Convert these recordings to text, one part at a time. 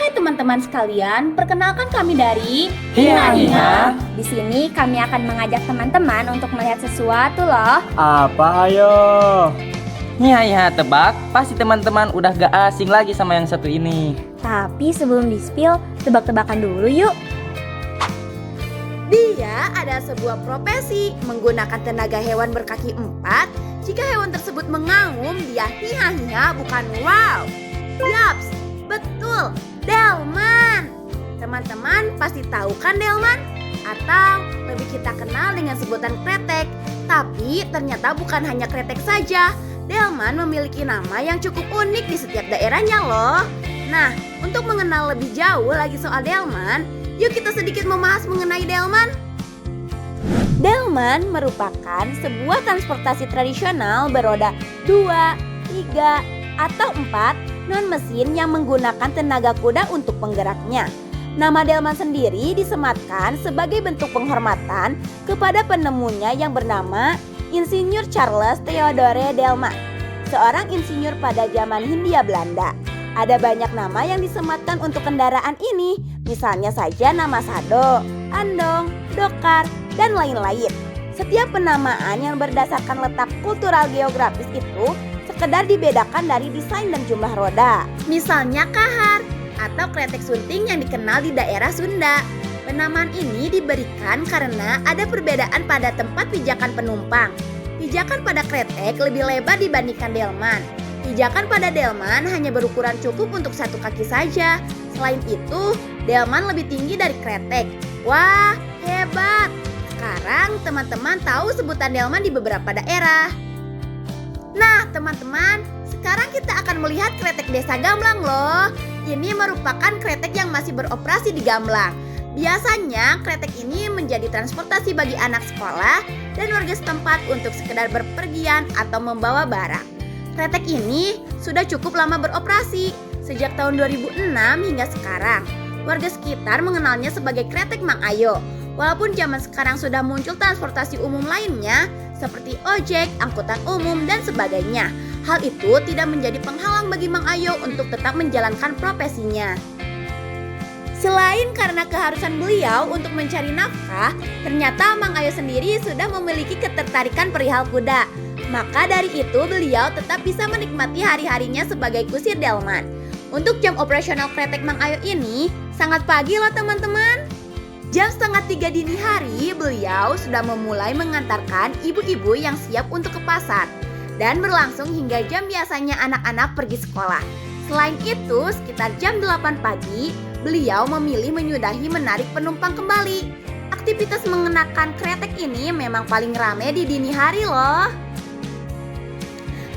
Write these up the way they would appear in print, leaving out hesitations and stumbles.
Hai teman-teman sekalian, perkenalkan kami dari Hiha Hiha. Di sini kami akan mengajak teman-teman untuk melihat sesuatu loh. Apa ayo? Hiha tebak, pasti teman-teman udah gak asing lagi sama yang satu ini. Tapi sebelum di-spill, tebak-tebakan dulu yuk. Dia ada sebuah profesi menggunakan tenaga hewan berkaki 4. Jika hewan tersebut mengaum, dia hiha-hiha bukan wow. Yaps, betul, delman. Teman-teman pasti tahu kan delman? Atau lebih kita kenal dengan sebutan kretek. Tapi ternyata bukan hanya kretek saja. Delman memiliki nama yang cukup unik di setiap daerahnya loh. Nah, untuk mengenal lebih jauh lagi soal delman, yuk kita sedikit membahas mengenai delman. Delman merupakan sebuah transportasi tradisional beroda 2, 3, atau 4 non-mesin yang menggunakan tenaga kuda untuk penggeraknya. Nama delman sendiri disematkan sebagai bentuk penghormatan kepada penemunya yang bernama Insinyur Charles Theodore Delman, seorang insinyur pada zaman Hindia Belanda. Ada banyak nama yang disematkan untuk kendaraan ini, misalnya saja nama Sado, Andong, Dokar, dan lain-lain. Setiap penamaan yang berdasarkan letak kultural geografis itu sekedar dibedakan dari desain dan jumlah roda. Misalnya kahar atau kretek sunting yang dikenal di daerah Sunda. Penamaan ini diberikan karena ada perbedaan pada tempat pijakan penumpang. Pijakan pada kretek lebih lebar dibandingkan delman. Pijakan pada delman hanya berukuran cukup untuk satu kaki saja. Selain itu, delman lebih tinggi dari kretek. Wah, hebat! Sekarang teman-teman tahu sebutan delman di beberapa daerah. Nah, teman-teman, sekarang kita akan melihat kretek Desa Gamlang loh. Ini merupakan kretek yang masih beroperasi di Gamlang. Biasanya kretek ini menjadi transportasi bagi anak sekolah dan warga setempat untuk sekedar berpergian atau membawa barang. Kretek ini sudah cukup lama beroperasi, sejak tahun 2006 hingga sekarang. Warga sekitar mengenalnya sebagai kretek Mang Ayo. Walaupun zaman sekarang sudah muncul transportasi umum lainnya seperti ojek, angkutan umum, dan sebagainya. Hal itu tidak menjadi penghalang bagi Mang Ayo untuk tetap menjalankan profesinya. Selain karena keharusan beliau untuk mencari nafkah, ternyata Mang Ayo sendiri sudah memiliki ketertarikan perihal kuda. Maka dari itu beliau tetap bisa menikmati hari-harinya sebagai kusir delman. Untuk jam operasional kretek Mang Ayo ini sangat pagi loh teman-teman. Jam 2:30 dini hari beliau sudah memulai mengantarkan ibu-ibu yang siap untuk ke pasar. Dan berlangsung hingga jam biasanya anak-anak pergi sekolah. Selain itu, sekitar jam 8 pagi, beliau memilih menyudahi menarik penumpang kembali. Aktivitas mengenakan kretek ini memang paling ramai di dini hari loh.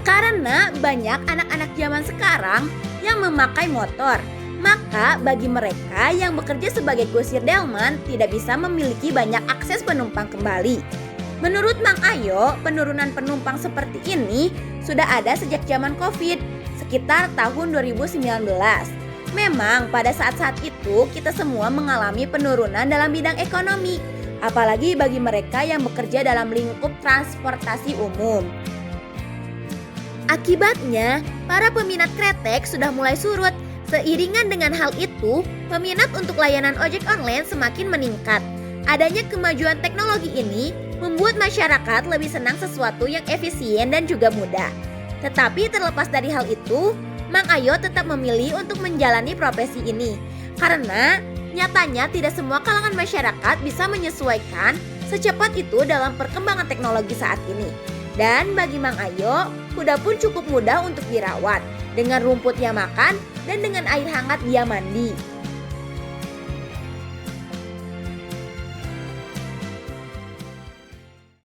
Karena banyak anak-anak zaman sekarang yang memakai motor, maka bagi mereka yang bekerja sebagai kusir delman tidak bisa memiliki banyak akses penumpang kembali. Menurut Mang Ayo, penurunan penumpang seperti ini sudah ada sejak zaman Covid, sekitar tahun 2019. Memang pada saat-saat itu kita semua mengalami penurunan dalam bidang ekonomi, apalagi bagi mereka yang bekerja dalam lingkup transportasi umum. Akibatnya, para peminat kretek sudah mulai surut. Seiringan dengan hal itu, peminat untuk layanan ojek online semakin meningkat. Adanya kemajuan teknologi ini membuat masyarakat lebih senang sesuatu yang efisien dan juga mudah. Tetapi terlepas dari hal itu, Mang Ayo tetap memilih untuk menjalani profesi ini. Karena nyatanya tidak semua kalangan masyarakat bisa menyesuaikan secepat itu dalam perkembangan teknologi saat ini. Dan bagi Mang Ayo, kuda pun cukup mudah untuk dirawat. Dengan rumput dia makan dan dengan air hangat dia mandi.